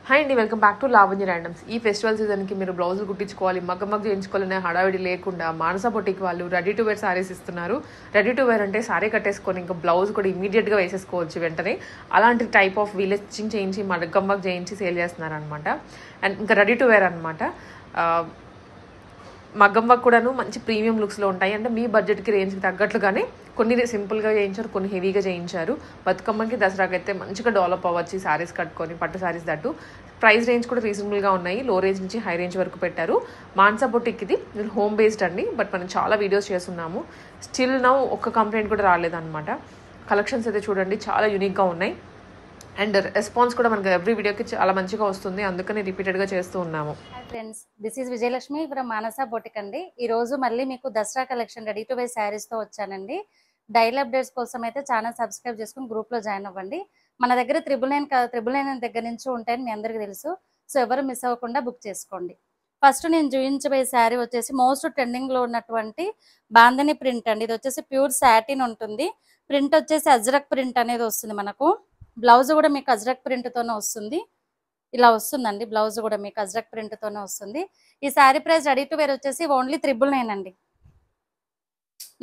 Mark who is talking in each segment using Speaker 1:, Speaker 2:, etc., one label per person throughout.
Speaker 1: Hi అండి, welcome back to Lavanya randoms. ఈ festival సీజన్కి మీరు బ్లౌజులు కుట్టించుకోవాలి, మగ్గ చేయించుకోవాలనే హడావిడి లేకుండా మానస బొటిక్ వాళ్ళు రెడీ టు వేర్ సారీస్ ఇస్తున్నారు. రెడీ టు వేర్ అంటే సారీ కట్టేసుకొని ఇంకా బ్లౌజ్ కూడా ఇమీడియట్గా వేసేసుకోవచ్చు వెంటనే. అలాంటి టైప్ ఆఫ్ వీళ్ళ స్టిచ్చింగ్ చేయించి మగ్గ చేయించి సేల్ చేస్తున్నారు అనమాట. అండ్ ఇంకా రెడీ టు వేర్ అనమాట. మగ్గం వర్క్ కూడాను మంచి ప్రీమియం లుక్స్లో ఉంటాయి. అంటే మీ బడ్జెట్కి రేంజ్కి తగ్గట్లుగానే కొన్ని సింపుల్గా చేయించారు, కొన్ని హెవీగా చేయించారు. బతుకమ్మకి దసరాకి అయితే మంచిగా డెవలప్ అవ్వచ్చు శారీస్ కట్టుకొని, పట్టు శారీస్ దట్టు. ప్రైస్ రేంజ్ కూడా రీజనబుల్గా ఉన్నాయి. లో రేంజ్ నుంచి హై రేంజ్ వరకు పెట్టారు. మానస బొటిక్ ఇది హోమ్ బేస్డ్ అండి, బట్ మనం చాలా వీడియోస్ చేస్తున్నాము. స్టిల్ నౌ ఒక్క కంప్లైంట్ కూడా రాలేదన్నమాట. కలెక్షన్స్ అయితే చూడండి, చాలా యూనిక్గా ఉన్నాయి. అండ్ రెస్పాన్స్ కూడా మనకు ఎవ్రీ వీడియోకి చాలా మంచిగా వస్తుంది, అందుకని రిపీటెడ్గా చేస్తూ ఉన్నాము.
Speaker 2: Hi friends, this is Vijayalakshmi from Manasa boutique అండి. ఈ రోజు మళ్ళీ మీకు Dasara collection ready to wear శారీస్తో వచ్చానండి. డైలీ అప్డేట్స్ కోసం అయితే ఛానల్ సబ్స్క్రైబ్ చేసుకుని గ్రూప్లో జాయిన్ అవ్వండి. మన దగ్గర 999 దగ్గర నుంచి ఉంటాయని మీ అందరికీ తెలుసు. సో ఎవరు మిస్ అవ్వకుండా బుక్ చేసుకోండి. ఫస్ట్ నేను చూపించబోయే శారీ వచ్చేసి మోస్ట్ ట్రెండింగ్లో ఉన్నటువంటి బాందని ప్రింట్ అండి. ఇది వచ్చేసి ప్యూర్ సాటిన్ ఉంటుంది. ప్రింట్ వచ్చేసి అజ్రక్ ప్రింట్ అనేది వస్తుంది మనకు. బ్లౌజ్ కూడా మీకు అజ్రక్ ప్రింట్తోనే వస్తుంది. ఇలా వస్తుందండి, బ్లౌజ్ కూడా మీకు అజ్రక్ ప్రింట్తోనే వస్తుంది. ఈ sari price ready to wear వచ్చేసి ఓన్లీ 999 అండి.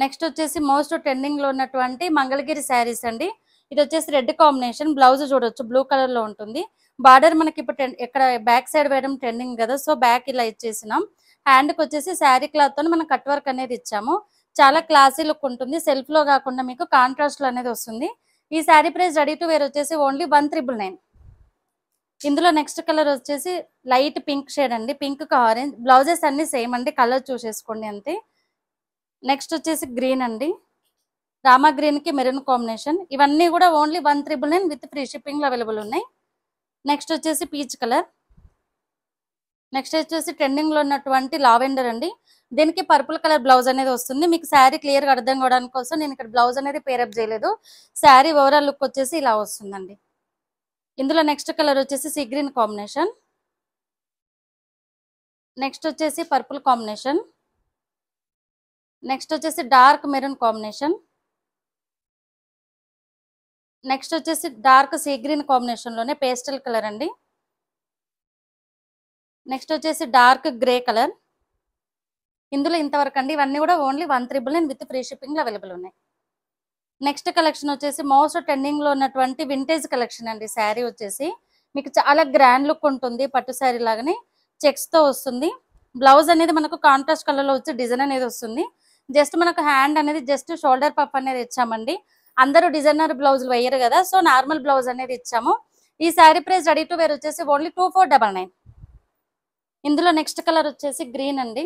Speaker 2: నెక్స్ట్ వచ్చేసి మోస్ట్ ట్రెండింగ్లో ఉన్నటువంటి మంగళగిరి శారీస్ అండి. ఇది వచ్చేసి రెడ్ కాంబినేషన్. బ్లౌజ్ చూడొచ్చు, బ్లూ కలర్లో ఉంటుంది. బార్డర్ మనకి ఇప్పుడు ఇక్కడ బ్యాక్ సైడ్ వేయడం ట్రెండింగ్ కదా, సో బ్యాక్ ఇలా ఇచ్చేసినాం. హ్యాండ్కి వచ్చేసి శారీ క్లాత్తో మనం కట్ వర్క్ అనేది ఇచ్చాము. చాలా క్లాసీ లుక్ ఉంటుంది. సెల్ఫ్లో కాకుండా మీకు కాంట్రాస్ట్లో అనేది వస్తుంది. ఈ sari price ready to wear వచ్చేసి ఓన్లీ 1999. ఇందులో నెక్స్ట్ కలర్ వచ్చేసి లైట్ పింక్ షేడ్ అండి, పింక్ కి ఆరెంజ్. బ్లౌజెస్ అన్ని సేమ్ అండి, కలర్ చూసేసుకోండి అంతే. నెక్స్ట్ వచ్చేసి గ్రీన్ అండి, రామా గ్రీన్ కి మెరూన్ కాంబినేషన్. ఇవన్నీ కూడా ఓన్లీ 1999 విత్ ఫ్రీ షిప్పింగ్ లో అవైలబుల్ ఉన్నాయి. నెక్స్ట్ వచ్చేసి పీచ్ కలర్. నెక్స్ట్ వచ్చేసి ట్రెండింగ్ లో ఉన్నటువంటి లావెండర్ అండి. దీనికి పర్పుల్ కలర్ బ్లౌజ్ అనేది వస్తుంది. మీకు శారీ క్లియర్ గా అర్థం కావడానికి కోసం నేను ఇక్కడ బ్లౌజ్ అనేది పేరప్ చేయలేదు. శారీ ఓవరాల్ లుక్ వచ్చేసి ఇలా వస్తుందండి. ఇందులో నెక్స్ట్ కలర్ వచ్చేసి సీ గ్రీన్ కాంబినేషన్. నెక్స్ట్ వచ్చేసి పర్పుల్ కాంబినేషన్. నెక్స్ట్ వచ్చేసి డార్క్ మెరూన్ కాంబినేషన్. నెక్స్ట్ వచ్చేసి డార్క్ సీ గ్రీన్ కాంబినేషన్ లోనే పేస్టల్ కలర్ అండి. నెక్స్ట్ వచ్చేసి డార్క్ గ్రే కలర్. ఇందులో ఇంతవరకు అండి. ఇవన్నీ కూడా ఓన్లీ 1999 విత్ ఫ్రీ షిప్పింగ్ లో అవైలబుల్ ఉన్నాయి. నెక్స్ట్ కలెక్షన్ వచ్చేసి మోస్ట్ ట్రెండింగ్ లో ఉన్నటువంటి వింటేజ్ కలెక్షన్ అండి. శారీ వచ్చేసి మీకు చాలా గ్రాండ్ లుక్ ఉంటుంది, పట్టు శారీ లాగానే చెక్స్ తో వస్తుంది. బ్లౌజ్ అనేది మనకు కాంట్రాస్ట్ కలర్ లో వచ్చి డిజైన్ అనేది వస్తుంది. జస్ట్ మనకు హ్యాండ్ అనేది జస్ట్ షోల్డర్ పఫ్ అనేది ఇచ్చామండి. అందరూ డిజైనర్ బ్లౌజులు వేయరు కదా, సో నార్మల్ బ్లౌజ్ అనేది ఇచ్చాము. ఈ sari price ready to wear వచ్చేసి ఓన్లీ 2499. ఇందులో నెక్స్ట్ కలర్ వచ్చేసి గ్రీన్ అండి,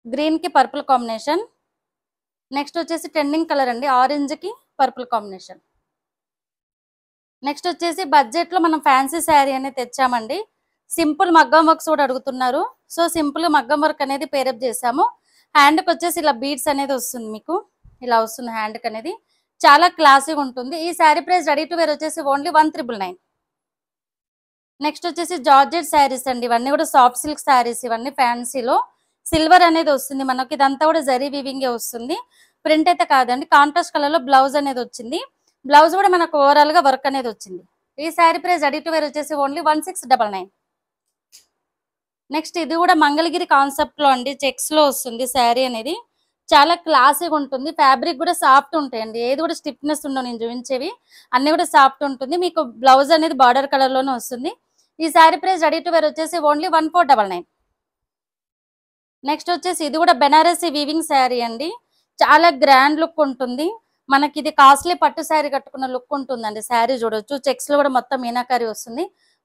Speaker 2: గ్రీన్ కి పర్పుల్ కాంబినేషన్. నెక్స్ట్ వచ్చేసి ట్రెండింగ్ కలర్ అండి, ఆరెంజ్ కి పర్పుల్ కాంబినేషన్. నెక్స్ట్ వచ్చేసి బడ్జెట్ లో మనం ఫ్యాన్సీ శారీ అనేది తెచ్చామండి. సింపుల్ మగ్గం వర్క్స్ కూడా అడుగుతున్నారు, సో సింపుల్ మగ్గం వర్క్ అనేది పేరప్ చేసాము. హ్యాండ్కి వచ్చేసి ఇలా బీడ్స్ అనేది వస్తుంది, మీకు ఇలా వస్తుంది హ్యాండ్కి అనేది. చాలా క్లాసీగా ఉంటుంది. ఈ sari price ready to wear వచ్చేసి ఓన్లీ 1999. నెక్స్ట్ వచ్చేసి జార్జెట్ శారీస్ అండి. ఇవన్నీ కూడా సాఫ్ట్ సిల్క్ శారీస్, ఇవన్నీ ఫ్యాన్సీలో సిల్వర్ అనేది వస్తుంది మనకి. ఇదంతా కూడా జరీ వీవింగ్ వస్తుంది, ప్రింట్ అయితే కాదండి. కాంట్రాస్ట్ కలర్ లో బ్లౌజ్ అనేది వచ్చింది. బ్లౌజ్ కూడా మనకు ఓవరాల్ గా వర్క్ అనేది వచ్చింది. ఈ sari price ready to wear వచ్చేసి ఓన్లీ 1699. నెక్స్ట్ ఇది కూడా మంగళగిరి కాన్సెప్ట్ లో అండి, చెక్స్ లో వస్తుంది శారీ అనేది. చాలా క్లాసీగా ఉంటుంది. ఫ్యాబ్రిక్ కూడా సాఫ్ట్ ఉంటాయండి, ఏది కూడా స్టిఫ్నెస్ ఉండవు. నేను చూపించేవి అన్ని కూడా సాఫ్ట్ ఉంటుంది. మీకు బ్లౌజ్ అనేది బార్డర్ కలర్ లోనే వస్తుంది. ఈ sari price ready to wear వచ్చేసి ఓన్లీ 1499. నెక్స్ట్ వచ్చేసి ఇది కూడా బెనారసీ వీవింగ్ శారీ అండి. చాలా గ్రాండ్ లుక్ ఉంటుంది మనకి. ఇది కాస్ట్లీ పట్టు శారీ కట్టుకున్న లుక్ ఉంటుందండి. శారీ చూడొచ్చు, చెక్స్ లో కూడా మొత్తం మీనాకారి వస్తుంది,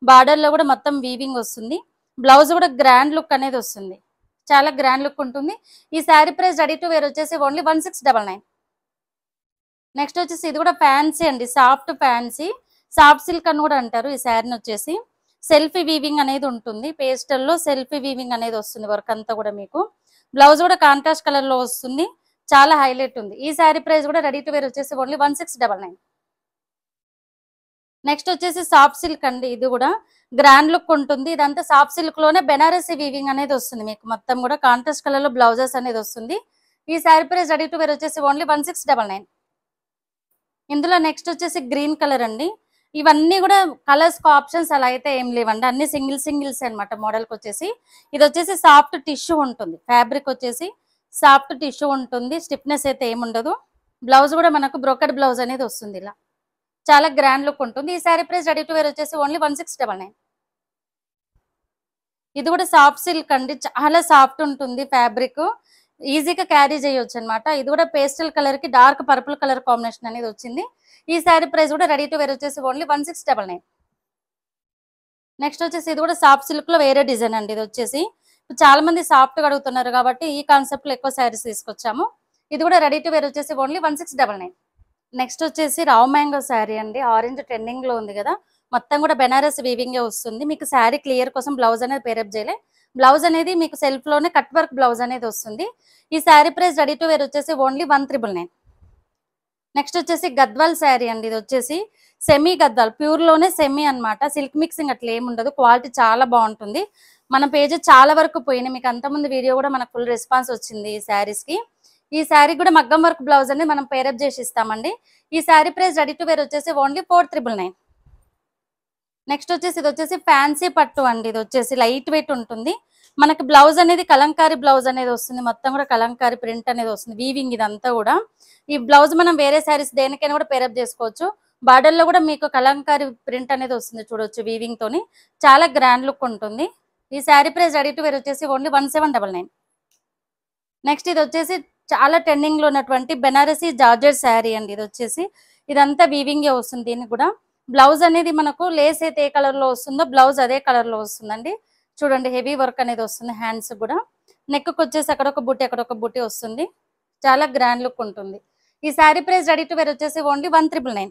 Speaker 2: బార్డర్ లో కూడా మొత్తం వీవింగ్ వస్తుంది. బ్లౌజ్ కూడా గ్రాండ్ లుక్ అనేది వస్తుంది, చాలా గ్రాండ్ లుక్ ఉంటుంది. ఈ sari price ready to wear వచ్చేసి ఓన్లీ 1699. నెక్స్ట్ వచ్చేసి ఇది కూడా ఫ్యాన్సీ అండి, సాఫ్ట్ ఫ్యాన్సీ, సాఫ్ట్ సిల్క్ అని కూడా అంటారు. ఈ శారీని వచ్చేసి సెల్ఫీ వీవింగ్ అనేది ఉంటుంది. పేస్టల్ లో సెల్ఫీ వీవింగ్ అనేది వస్తుంది వర్క్ అంతా కూడా మీకు. బ్లౌజ్ కూడా కాంట్రాస్ట్ కలర్ లో వస్తుంది, చాలా హైలైట్ ఉంది. ఈ శారీ ప్రైస్ కూడా రెడీ టు వేర్ వచ్చేసి ఓన్లీ 1699. నెక్స్ట్ వచ్చేసి సాఫ్ట్ సిల్క్ అండి. ఇది కూడా గ్రాండ్ లుక్ ఉంటుంది. ఇదంతా సాఫ్ట్ సిల్క్ లోనే బెనారసీ వీవింగ్ అనేది వస్తుంది మీకు. మొత్తం కూడా కాంట్రాస్ట్ కలర్ లో బ్లౌజెస్ అనేది వస్తుంది. ఈ sari price ready to wear వచ్చేసి ఓన్లీ 1699. ఇందులో నెక్స్ట్ వచ్చేసి గ్రీన్ కలర్ అండి. ఇవన్నీ కూడా కలర్స్ ఆప్షన్స్ అలా అయితే ఏం లేవండి, అన్ని సింగిల్స్ అనమాట. మోడల్కి వచ్చేసి ఇది వచ్చేసి సాఫ్ట్ టిష్యూ ఉంటుంది, ఫ్యాబ్రిక్ వచ్చేసి సాఫ్ట్ టిష్యూ ఉంటుంది, స్టిఫ్నెస్ అయితే ఏముండదు. బ్లౌజ్ కూడా మనకు బ్రోకెడ్ బ్లౌజ్ అనేది వస్తుంది, ఇలా చాలా గ్రాండ్ లుక్ ఉంటుంది. ఈ sari price ready to wear వచ్చేసి ఓన్లీ 1699. ఇది కూడా సాఫ్ట్ సిల్క్ అండి, చాలా సాఫ్ట్ ఉంటుంది ఫ్యాబ్రిక్, ఈజీగా క్యారీ చేయొచ్చు అనమాట. ఇది కూడా పేస్టల్ కలర్ కి డార్క్ పర్పుల్ కలర్ కాంబినేషన్ అనేది వచ్చింది. ఈ శారీ ప్రైస్ కూడా రెడీ టు వేర్ వచ్చేసి ఓన్లీ 1699. నెక్స్ట్ వచ్చేసి ఇది కూడా సాఫ్ట్ సిల్క్ లో వేరే డిజైన్ అండి. ఇది వచ్చేసి చాలా మంది సాఫ్ట్ గా అడుగుతున్నారు కాబట్టి ఈ కాన్సెప్ట్ లో ఎక్కువ శారీస్ తీసుకొచ్చాము. ఇది కూడా రెడీ టు వేర్ వచ్చేసి ఓన్లీ 1699. నెక్స్ట్ వచ్చేసి రావ్ మ్యాంగో శారీ అండి, ఆరెంజ్ ట్రెండింగ్ లో ఉంది కదా, మొత్తం కూడా బెనారస్ వీవింగ్ వస్తుంది. మీకు శారీ క్లియర్ కోసం బ్లౌజ్ అనేది పేరప్ చేయలే, బ్లౌజ్ అనేది మీకు సెల్ఫ్ లోనే కట్ వర్క్ బ్లౌజ్ అనేది వస్తుంది. ఈ sari price ready to wear వచ్చేసి ఓన్లీ 1399. నెక్స్ట్ వచ్చేసి గద్వాల్ శారీ అండి, ఇది వచ్చేసి సెమీ గద్వాల్, ప్యూర్ లోనే సెమీ అన్నమాట, సిల్క్ మిక్సింగ్ అట్లా ఏముండదు, క్వాలిటీ చాలా బాగుంటుంది. మన పేజ్ చాలా వరకు పోయినాయి, మీకు అంతకుముందు వీడియో కూడా మనకు ఫుల్ రెస్పాన్స్ వచ్చింది ఈ శారీస్ కి. ఈ శారీ కూడా మగ్గం వర్క్ బ్లౌజ్ అనేది మనం పేరప్ చేసి ఇస్తామండి. ఈ sari price ready to wear వచ్చేసి ఓన్లీ 4999. నెక్స్ట్ వచ్చేసి ఇది వచ్చేసి ఫ్యాన్సీ పట్టు అండి, ఇది వచ్చేసి లైట్ వెయిట్ ఉంటుంది. మనకి బ్లౌజ్ అనేది కలంకారీ బ్లౌజ్ అనేది వస్తుంది, మొత్తం కూడా కలంకారీ ప్రింట్ అనేది వస్తుంది, వీవింగ్ ఇదంతా కూడా. ఈ బ్లౌజ్ మనం వేరే శారీస్ దేనికైనా కూడా పేరప్ చేసుకోవచ్చు. బార్డర్ లో కూడా మీకు కలంకారీ ప్రింట్ అనేది వస్తుంది చూడొచ్చు, వీవింగ్ తోని చాలా గ్రాండ్ లుక్ ఉంటుంది. ఈ sari price ready to wear వచ్చేసి ఓన్లీ 1799. నెక్స్ట్ ఇది వచ్చేసి చాలా ట్రెండింగ్ లో ఉన్నటువంటి బెనారసీ జార్జెట్ శారీ అండి, ఇది వచ్చేసి ఇదంతా వీవింగ్ వస్తుంది. దీనికి కూడా బ్లౌజ్ అనేది మనకు లేస్ అయితే ఏ కలర్ లో వస్తుందో బ్లౌజ్ అదే కలర్ లో వస్తుందండి. చూడండి హెవీ వర్క్ అనేది వస్తుంది, హ్యాండ్స్ కూడా. నెక్ వచ్చేసి అక్కడ ఒక బుట్టి వస్తుంది, చాలా గ్రాండ్ లుక్ ఉంటుంది. ఈ sari price ready to wear వచ్చేసి ఓన్లీ 1399.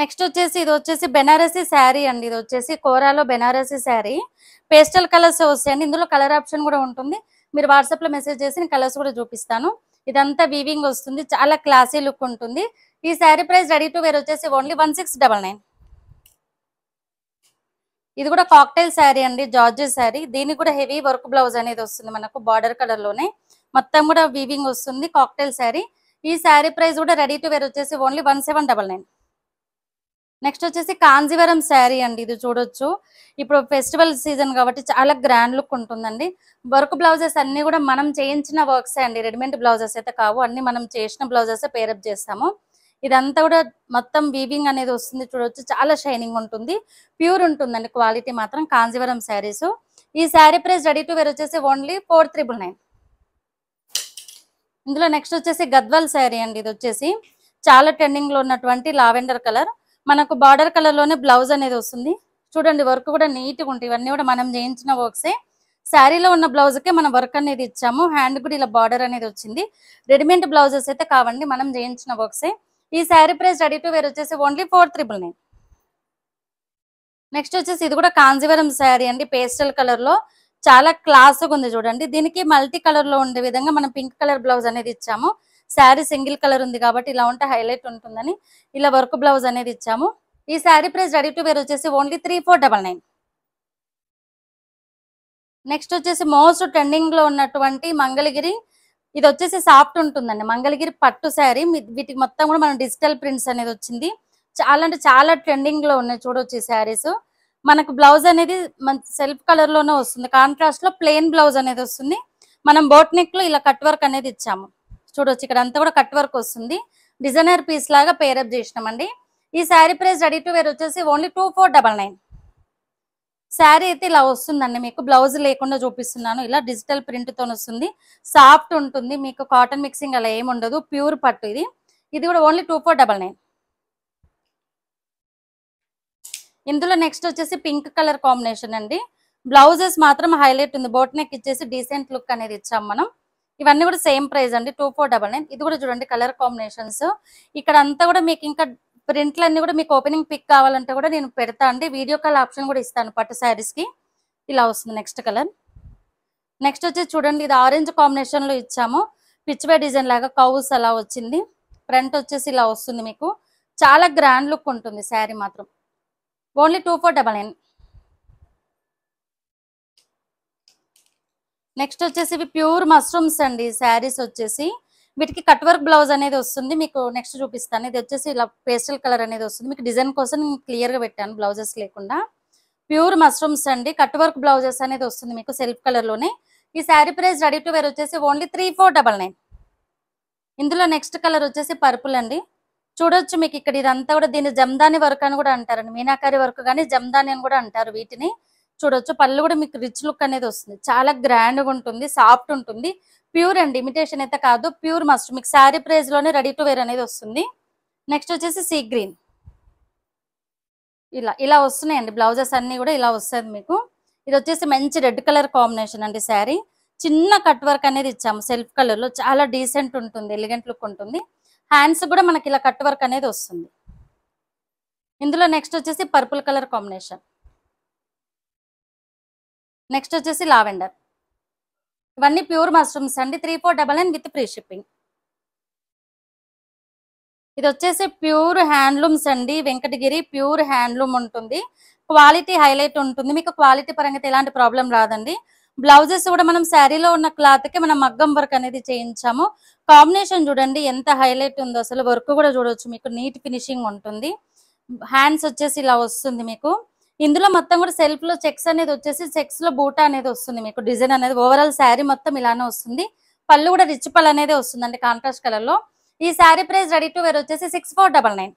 Speaker 2: నెక్స్ట్ వచ్చేసి ఇది వచ్చేసి బెనారసీ శారీ అండి, ఇది వచ్చేసి కోరాలో బెనారసీ శారీ, పేస్టల్ కలర్స్ వస్తాయండి. ఇందులో కలర్ ఆప్షన్ కూడా ఉంటుంది, మీరు వాట్సాప్ లో మెసేజ్ చేసి కలర్స్ కూడా చూపిస్తాను. ఇదంతా వీవింగ్ వస్తుంది, చాలా క్లాసీ లుక్ ఉంటుంది. ఈ sari price ready to wear వచ్చేసి ఓన్లీ 1699. ఇది కూడా కాక్టైల్ శారీ అండి, జార్జెట్ శారీ, దీనికి కూడా హెవీ వర్క్ బ్లౌజ్ అనేది వస్తుంది మనకు బార్డర్ కలర్ లోనే, మొత్తం కూడా వీవింగ్ వస్తుంది, కాక్టైల్ శారీ. ఈ శారీ ప్రైస్ కూడా రెడీ టు వేర్ వచ్చేసి ఓన్లీ 1799. నెక్స్ట్ వచ్చేసి కాంజీవరం శారీ అండి, ఇది చూడొచ్చు, ఇప్పుడు ఫెస్టివల్ సీజన్ కాబట్టి చాలా గ్రాండ్ లుక్ ఉంటుందండి. వర్క్ బ్లౌజెస్ అన్ని కూడా మనం చేయించిన వర్క్స్ అండి, రెడీమేడ్ బ్లౌజెస్ అయితే కావు, అన్ని మనం చేసిన బ్లౌజెస్ పేరప్ చేస్తాము. ఇదంతా కూడా మొత్తం వీవింగ్ అనేది వస్తుంది చూడొచ్చు, చాలా షైనింగ్ ఉంటుంది, ప్యూర్ ఉంటుందండి క్వాలిటీ మాత్రం కాంజీవరం శారీస్. ఈ sari price ready to wear వచ్చేసి ఓన్లీ 4399. ఇందులో నెక్స్ట్ వచ్చేసి గద్వాల్ శారీ అండి, ఇది వచ్చేసి చాలా ట్రెండింగ్ లో ఉన్నటువంటి లావెండర్ కలర్, మనకు బార్డర్ కలర్ లోనే బ్లౌజ్ అనేది వస్తుంది. చూడండి వర్క్ కూడా నీట్ గా ఉంటాయి, ఇవన్నీ కూడా మనం చేయించిన వర్క్సే. శారీలో ఉన్న బ్లౌజ్ కే మనం వర్క్ అనేది ఇచ్చాము, హ్యాండ్ కూడా ఇలా బార్డర్ అనేది వచ్చింది. రెడీమేడ్ బ్లౌజెస్ అయితే కావండి, మనం చేయించిన వర్క్సే. ఈ sari price ready to wear వచ్చేసి ఓన్లీ 4399. నెక్స్ట్ వచ్చేసి ఇది కూడా కాంజీవరం శారీ అండి, పేస్టల్ కలర్ లో చాలా క్లాస్గా ఉంది చూడండి. దీనికి మల్టీ కలర్ లో ఉండే విధంగా మనం పింక్ కలర్ బ్లౌజ్ అనేది ఇచ్చాము. శారీ సింగిల్ కలర్ ఉంది కాబట్టి ఇలా ఉంటే హైలైట్ ఉంటుందని ఇలా వర్క్ బ్లౌజ్ అనేది ఇచ్చాము. ఈ sari price ready to wear వచ్చేసి ఓన్లీ 3499. నెక్స్ట్ వచ్చేసి మోస్ట్ ట్రెండింగ్ లో ఉన్నటువంటి మంగళగిరి, ఇది వచ్చేసి సాఫ్ట్ ఉంటుందండి, మంగళగిరి పట్టు శారీ. వీటికి మొత్తం కూడా మనం డిజిటల్ ప్రింట్స్ అనేది వచ్చింది, చాలా అంటే చాలా ట్రెండింగ్ లో ఉన్నాయి చూడొచ్చు ఈ శారీస్. మనకు బ్లౌజ్ అనేది సెల్ఫ్ కలర్ లోనే వస్తుంది, కాంట్రాస్ట్ లో ప్లెయిన్ బ్లౌజ్ అనేది వస్తుంది. మనం బోట్ నెక్ లో ఇలా కట్ వర్క్ అనేది ఇచ్చాము చూడొచ్చు, ఇక్కడ అంతా కూడా కట్ వర్క్ వస్తుంది, డిజైనర్ పీస్ లాగా పేరప్ చేసినామండి. ఈ sari price ready to wear వచ్చేసి ఓన్లీ 2499. శారీ అయితే ఇలా వస్తుందండి, మీకు బ్లౌజ్ లేకుండా చూపిస్తున్నాను, ఇలా డిజిటల్ ప్రింట్ తో వస్తుంది, సాఫ్ట్ ఉంటుంది, మీకు కాటన్ మిక్సింగ్ అలా ఏమి ఉండదు, ప్యూర్ పట్టు ఇది. ఇది కూడా ఓన్లీ 2499. ఇందులో నెక్స్ట్ వచ్చేసి పింక్ కలర్ కాంబినేషన్ అండి, బ్లౌజెస్ మాత్రం హైలైట్ ఉంది, బోట్ నెక్ ఇచ్చేసి డీసెంట్ లుక్ అనేది ఇచ్చాం మనం. ఇవన్నీ కూడా సేమ్ ప్రైస్ అండి, 2499. ఇది కూడా చూడండి కలర్ కాంబినేషన్స్, ఇక్కడ అంతా కూడా మీకు ఇంకా ప్రింట్లు అన్ని కూడా మీకు ఓపెనింగ్ పిక్ కావాలంటే కూడా నేను పెడతా అండి, వీడియో కాల్ ఆప్షన్ కూడా ఇస్తాను పట్టు శారీస్ కి. ఇలా వస్తుంది నెక్స్ట్ కలర్. నెక్స్ట్ వచ్చేసి చూడండి, ఇది ఆరెంజ్ కాంబినేషన్ లో ఇచ్చాము, పిచ్వే డిజైన్ లాగా కౌస్ అలా వచ్చింది, ఫ్రంట్ వచ్చేసి ఇలా వస్తుంది, మీకు చాలా గ్రాండ్ లుక్ ఉంటుంది శారీ మాత్రం. ఓన్లీ 2499. నెక్స్ట్ వచ్చేసి ఇవి ప్యూర్ మష్రూమ్స్ అండి శారీస్ వచ్చేసి, వీటికి కట్ వర్క్ బ్లౌజ్ అనేది వస్తుంది. మీకు నెక్స్ట్ చూపిస్తాను. ఇది వచ్చేసి ఇలా పేస్టల్ కలర్ అనేది వస్తుంది. మీకు డిజైన్ కోసం క్లియర్ గా పెట్టాను బ్లౌజెస్ లేకుండా. ప్యూర్ మష్రూమ్స్ అండి, కట్ వర్క్ బ్లౌజెస్ అనేది వస్తుంది మీకు సెల్ఫ్ కలర్ లోనే. ఈ sari price ready to wear వచ్చేసి ఓన్లీ 3499. ఇందులో నెక్స్ట్ కలర్ వచ్చేసి పర్పుల్ అండి. చూడొచ్చు మీకు ఇక్కడ ఇదంతా కూడా దీన్ని జమ్దాని వర్క్ అని కూడా అంటారండి. మీనాకారి వర్క్ కానీ జమ్దాని అని కూడా అంటారు వీటిని. చూడొచ్చు పళ్ళు కూడా మీకు రిచ్ లుక్ అనేది వస్తుంది. చాలా గ్రాండ్ గా ఉంటుంది, సాఫ్ట్ ఉంటుంది. ప్యూర్ అండి, ఇమిటేషన్ అయితే కాదు, ప్యూర్ మస్ట్. మీకు శారీ ప్రైస్ లోనే రెడీ టు వేర్ అనేది వస్తుంది. నెక్స్ట్ వచ్చేసి సీ గ్రీన్. ఇలా ఇలా వస్తున్నాయండి బ్లౌజెస్ అన్ని కూడా ఇలా వస్తుంది మీకు. ఇది వచ్చేసి మంచి రెడ్ కలర్ కాంబినేషన్ అండి శారీ. చిన్న కట్ వర్క్ అనేది ఇచ్చాము సెల్ఫ్ కలర్ లో. చాలా డీసెంట్ ఉంటుంది, ఎలిగెంట్ లుక్ ఉంటుంది. హ్యాండ్స్ కూడా మనకి ఇలా కట్ వర్క్ అనేది వస్తుంది. ఇందులో నెక్స్ట్ వచ్చేసి పర్పుల్ కలర్ కాంబినేషన్. నెక్స్ట్ వచ్చేసి లావెండర్. ఇవన్నీ ప్యూర్ మష్రూమ్స్ అండి. 3499 విత్ ఫ్రీ షిప్పింగ్. ఇది వచ్చేసి ప్యూర్ హ్యాండ్లూమ్స్ అండి. వెంకటగిరి ప్యూర్ హ్యాండ్లూమ్ ఉంటుంది. క్వాలిటీ హైలైట్ ఉంటుంది. మీకు క్వాలిటీ పరంగా ఎలాంటి ప్రాబ్లం రాదండి. బ్లౌజెస్ కూడా మనం శారీలో ఉన్న క్లాత్ కి మనం మగ్గం వర్క్ అనేది చేయించాము. కాంబినేషన్ చూడండి ఎంత హైలైట్ ఉందో అసలు. వర్క్ కూడా చూడవచ్చు మీకు, నీట్ ఫినిషింగ్ ఉంటుంది. హ్యాండ్స్ వచ్చేసి ఇలా వస్తుంది మీకు. ఇందులో మొత్తం కూడా సెల్ఫ్ లో చెక్స్ అనేది వచ్చేసి చెక్స్ లో బూటా అనేది వస్తుంది మీకు. డిజైన్ అనేది ఓవరాల్ శారీ మొత్తం ఇలానే వస్తుంది. పళ్ళు కూడా రిచ్ పళ్ళు అనేది వస్తుంది అండి కాంట్రాస్ట్ కలర్ లో. ఈ sari price ready to wear వచ్చేసి 6499.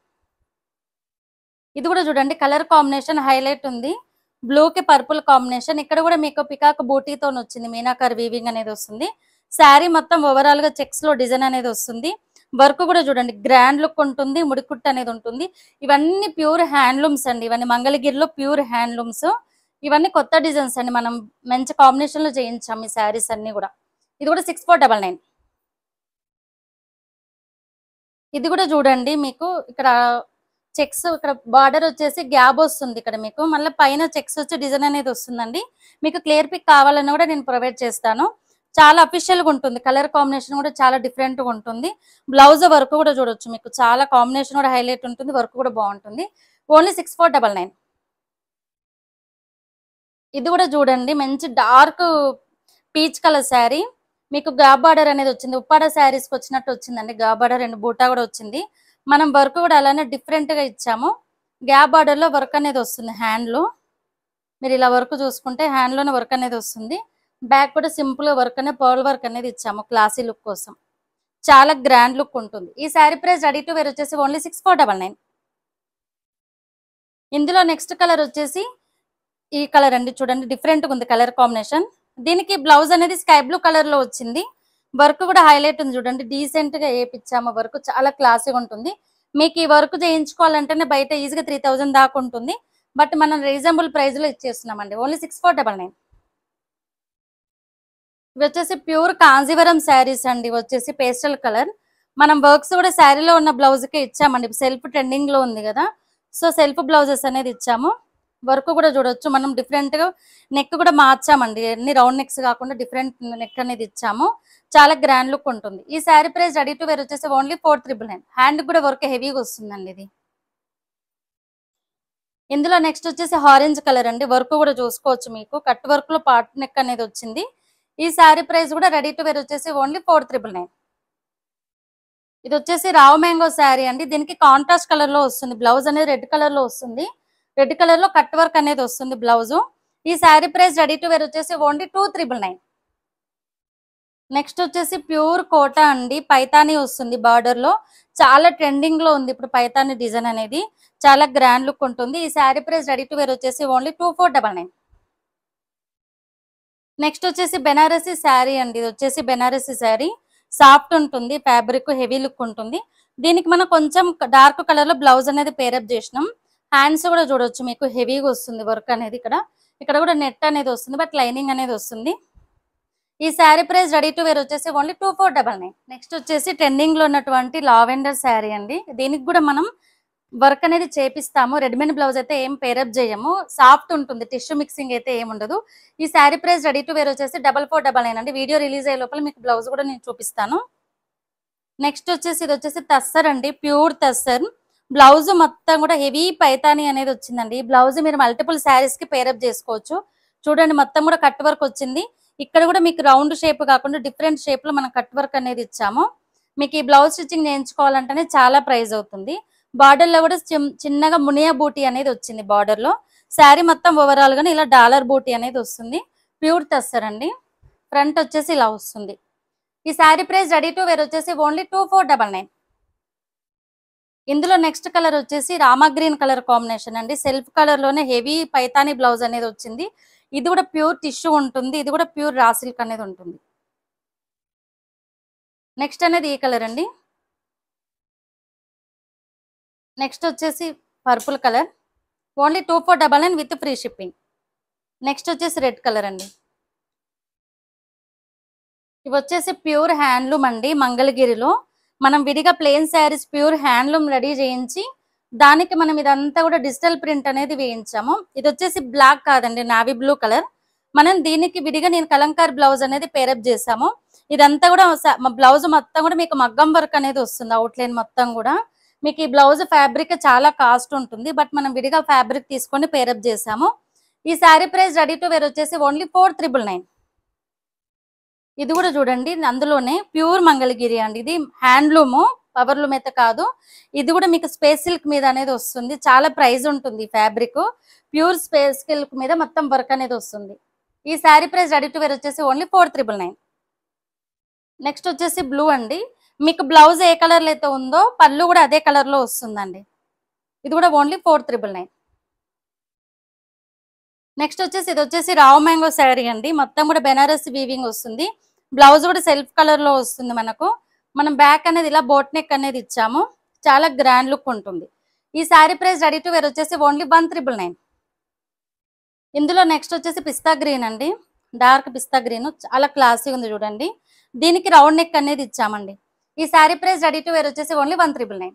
Speaker 2: ఇది కూడా చూడండి కలర్ కాంబినేషన్ హైలైట్ ఉంది. బ్లూ కి పర్పుల్ కాంబినేషన్. ఇక్కడ కూడా మీకు పికాక్ బూటీతో వచ్చింది, మీనాకారి వీవింగ్ అనేది వస్తుంది. శారీ మొత్తం ఓవరాల్ గా చెక్స్ లో డిజైన్ అనేది వస్తుంది. వర్క్ కూడా చూడండి గ్రాండ్ లుక్ ఉంటుంది, ముడికుట్టు అనేది ఉంటుంది. ఇవన్నీ ప్యూర్ హ్యాండ్లూమ్స్ అండి. ఇవన్నీ మంగళగిరిలో ప్యూర్ హ్యాండ్లూమ్స్. ఇవన్నీ కొత్త డిజైన్స్ అండి, మనం మంచి కాంబినేషన్ లో చేయించాం ఈ శారీస్ అన్ని కూడా. ఇది కూడా 6499. ఇది కూడా చూడండి మీకు ఇక్కడ చెక్స్, ఇక్కడ బార్డర్ వచ్చేసి గ్యాప్ వస్తుంది ఇక్కడ మీకు. మళ్ళీ పైన చెక్స్ వచ్చి డిజైన్ అనేది వస్తుందండి. మీకు క్లియర్ పిక్ కావాలని కూడా నేను ప్రొవైడ్ చేస్తాను. చాలా అఫీషియల్ గా ఉంటుంది. కలర్ కాంబినేషన్ కూడా చాలా డిఫరెంట్ గా ఉంటుంది. బ్లౌజ్ వర్క్ కూడా చూడొచ్చు మీకు, చాలా కాంబినేషన్ కూడా హైలైట్ ఉంటుంది. వర్క్ కూడా బాగుంటుంది. ఓన్లీ 6499. ఇది కూడా చూడండి మంచి డార్క్ పీచ్ కలర్ శారీ. మీకు గ్యాప్ బార్డర్ అనేది వచ్చింది. ఉప్పాడ శారీస్ కి వచ్చినట్టు వచ్చిందండి. గ్యాప్ బార్డర్ అండ్ బూటా కూడా వచ్చింది. మనం వర్క్ కూడా అలానే డిఫరెంట్ గా ఇచ్చాము. గ్యాప్ బార్డర్ లో వర్క్ అనేది వస్తుంది హ్యాండ్ లో. మీరు ఇలా వర్క్ చూసుకుంటే హ్యాండ్ లోనే వర్క్ అనేది వస్తుంది. బ్యాక్ కూడా సింపుల్ గా వర్క్ అనేది పర్ల్ వర్క్ అనేది ఇచ్చాము క్లాసీ లుక్ కోసం. చాలా గ్రాండ్ లుక్ ఉంటుంది. ఈ sari price ready to wear వచ్చేసి ఓన్లీ 6499. ఇందులో నెక్స్ట్ కలర్ వచ్చేసి ఈ కలర్ అండి. చూడండి డిఫరెంట్ గా ఉంది కలర్ కాంబినేషన్. దీనికి బ్లౌజ్ అనేది స్కై బ్లూ కలర్ లో వచ్చింది. వర్క్ కూడా హైలైట్ ఉంది చూడండి. డీసెంట్ గా వేపిచ్చాము వర్క్, చాలా క్లాసీగా ఉంటుంది. మీకు ఈ వర్క్ చేయించుకోవాలంటేనే బయట ఈజీగా 3000 దాకా ఉంటుంది. బట్ మనం రీజనబుల్ ప్రైస్ లో ఇచ్చేస్తున్నామండి. ఓన్లీ 6499. ఇవి వచ్చేసి ప్యూర్ కాంజీవరం శారీస్ అండి. ఇవి వచ్చేసి పేస్టల్ కలర్. మనం వర్క్స్ కూడా శారీలో ఉన్న బ్లౌజ్ కే ఇచ్చామండి. సెల్ఫ్ ట్రెండింగ్ లో ఉంది కదా, సో సెల్ఫ్ బ్లౌజెస్ అనేది ఇచ్చాము. వర్క్ కూడా చూడొచ్చు మనం డిఫరెంట్ గా. నెక్ కూడా మార్చామండి, అన్ని రౌండ్ నెక్స్ కాకుండా డిఫరెంట్ నెక్ అనేది ఇచ్చాము. చాలా గ్రాండ్ లుక్ ఉంటుంది. ఈ sari price ready to wear వచ్చేసి ఓన్లీ 4999. హ్యాండ్ కూడా వర్క్ హెవీగా వస్తుందండి ఇది. ఇందులో నెక్స్ట్ వచ్చేసి ఆరెంజ్ కలర్ అండి. వర్క్ కూడా చూసుకోవచ్చు మీకు, కట్ వర్క్ లో పార్ట్ నెక్ అనేది వచ్చింది. ఈ శారీ ప్రైస్ కూడా రెడీ టు వేర్ వచ్చేసి ఓన్లీ 4999. ఇది వచ్చేసి రావ్ మ్యాంగో శారీ అండి. దీనికి కాంట్రాస్ట్ కలర్ లో వస్తుంది. బ్లౌజ్ అనేది రెడ్ కలర్ లో వస్తుంది. రెడ్ కలర్ లో కట్ వర్క్ అనేది వస్తుంది బ్లౌజ్. ఈ sari price ready to wear వచ్చేసి ఓన్లీ 2999. నెక్స్ట్ వచ్చేసి ప్యూర్ కోటా అండి. పైతాని వస్తుంది బార్డర్ లో. చాలా ట్రెండింగ్ లో ఉంది ఇప్పుడు పైతాని డిజైన్ అనేది. చాలా గ్రాండ్ లుక్ ఉంటుంది. ఈ sari price ready to wear వచ్చేసి ఓన్లీ 2499. నెక్స్ట్ వచ్చేసి బెనారసీ శారీ అండి. ఇది వచ్చేసి బెనారసీ శారీ. సాఫ్ట్ ఉంటుంది, ఫ్యాబ్రిక్ హెవీ లుక్ ఉంటుంది. దీనికి మనం కొంచెం డార్క్ కలర్ లో బ్లౌజ్ అనేది పేరప్ చేసినాం. హ్యాండ్స్ కూడా చూడొచ్చు మీకు, హెవీగా వస్తుంది వర్క్ అనేది. ఇక్కడ కూడా నెట్ అనేది వస్తుంది, బట్ లైనింగ్ అనేది వస్తుంది. ఈ sari price ready to wear వచ్చేసి ఓన్లీ 2499. నెక్స్ట్ వచ్చేసి ట్రెండింగ్ లో ఉన్నటువంటి లావెండర్ శారీ అండి. దీనికి కూడా మనం వర్క్ అనేది చేపిస్తాము. రెడీమేడ్ బ్లౌజ్ అయితే ఏం పేరప్ చేయము, సాఫ్ట్ ఉంటుంది. టిష్యూ మిక్సింగ్ అయితే ఏం ఉండదు. ఈ sari price ready to wear వచ్చేసి 4499 అండి. వీడియో రిలీజ్ అయ్యే లోపల మీకు బ్లౌజ్ కూడా నేను చూపిస్తాను. నెక్స్ట్ వచ్చేసి ఇది వచ్చేసి తస్సర్ అండి, ప్యూర్ తస్సర్. బ్లౌజ్ మొత్తం కూడా హెవీ పైతాని అనేది వచ్చిందండి. ఈ బ్లౌజ్ మీరు మల్టిపుల్ శారీస్ కి పేరప్ చేసుకోవచ్చు. చూడండి మొత్తం కూడా కట్ వర్క్ వచ్చింది. ఇక్కడ కూడా మీకు రౌండ్ షేప్ కాకుండా డిఫరెంట్ షేప్ లో మనం కట్ వర్క్ అనేది ఇచ్చాము. మీకు ఈ బ్లౌజ్ స్టిచ్చింగ్ చేయించుకోవాలంటేనే చాలా ప్రైస్ అవుతుంది. బార్డర్ లో కూడా చిన్నగా మునియా బూటీ అనేది వచ్చింది. బార్డర్ లో శారీ మొత్తం ఓవరాల్ గానే ఇలా డాలర్ బూటీ అనేది వస్తుంది. ప్యూర్ తెస్తారండి. ఫ్రంట్ వచ్చేసి ఇలా వస్తుంది. ఈ sari price ready to wear వచ్చేసి ఓన్లీ 2499. ఇందులో నెక్స్ట్ కలర్ వచ్చేసి రామా గ్రీన్ కలర్ కాంబినేషన్ అండి. సెల్ఫ్ కలర్ లోనే హెవీ పైతానీ బ్లౌజ్ అనేది వచ్చింది. ఇది కూడా ప్యూర్ టిష్యూ ఉంటుంది. ఇది కూడా ప్యూర్ రా సిల్క్ అనేది ఉంటుంది. నెక్స్ట్ అనేది ఈ కలర్ అండి. నెక్స్ట్ వచ్చేసి purple colour only 2499 with free shipping. Next వచ్చేసి రెడ్ కలర్ అండి. ఇవి వచ్చేసి ప్యూర్ హ్యాండ్లూమ్ అండి. మంగళగిరిలో మనం విడిగా plain saris pure handloom ready చేయించి దానికి మనం ఇదంతా కూడా డిజిటల్ ప్రింట్ అనేది వేయించాము. ఇది వచ్చేసి బ్లాక్ కాదండి, నావీ బ్లూ కలర్. మనం దీనికి విడిగా నేను కలంకార్ బ్లౌజ్ అనేది పేరప్ చేసాము. ఇదంతా కూడా బ్లౌజ్ మొత్తం కూడా మీకు మగ్గం వర్క్ అనేది వస్తుంది. అవుట్లైన్ మొత్తం కూడా మీకు ఈ బ్లౌజ్ ఫ్యాబ్రిక్ చాలా కాస్ట్ ఉంటుంది. బట్ మనం విడిగా ఫ్యాబ్రిక్ తీసుకొని పేరప్ చేసాము. ఈ sari price ready to wear వచ్చేసి ఓన్లీ 4999. ఇది కూడా చూడండి, అందులోనే ప్యూర్ మంగళగిరి అండి. ఇది హ్యాండ్లూమ్, పవర్లూమ్ అయితే కాదు. ఇది కూడా మీకు స్పేస్ సిల్క్ మీద అనేది వస్తుంది. చాలా ప్రైస్ ఉంటుంది. ఫ్యాబ్రిక్ ప్యూర్ స్పేస్ సిల్క్ మీద మొత్తం వర్క్ అనేది వస్తుంది. ఈ sari price ready to wear వచ్చేసి ఓన్లీ 4999. నెక్స్ట్ వచ్చేసి బ్లూ అండి. మీకు బ్లౌజ్ ఏ కలర్ లో అయితే ఉందో పళ్ళు కూడా అదే కలర్ లో వస్తుందండి. ఇది కూడా ఓన్లీ 4999. నెక్స్ట్ వచ్చేసి ఇది వచ్చేసి రావ్ మ్యాంగో శారీ అండి. మొత్తం కూడా బెనారస్ వీవింగ్ వస్తుంది. బ్లౌజ్ కూడా సెల్ఫ్ కలర్ లో వస్తుంది. మనం బ్యాక్ అనేది ఇలా బోట్ నెక్ అనేది ఇచ్చాము. చాలా గ్రాండ్ లుక్ ఉంటుంది. ఈ sari price ready to wear వచ్చేసి ఓన్లీ 1999. ఇందులో నెక్స్ట్ వచ్చేసి పిస్తా గ్రీన్ అండి. డార్క్ పిస్తా గ్రీన్ చాలా క్లాసీ ఉంది చూడండి. దీనికి రౌండ్ నెక్ అనేది ఇచ్చామండి. ఈ sari price ready to wear వచ్చేసి ఓన్లీ 1999.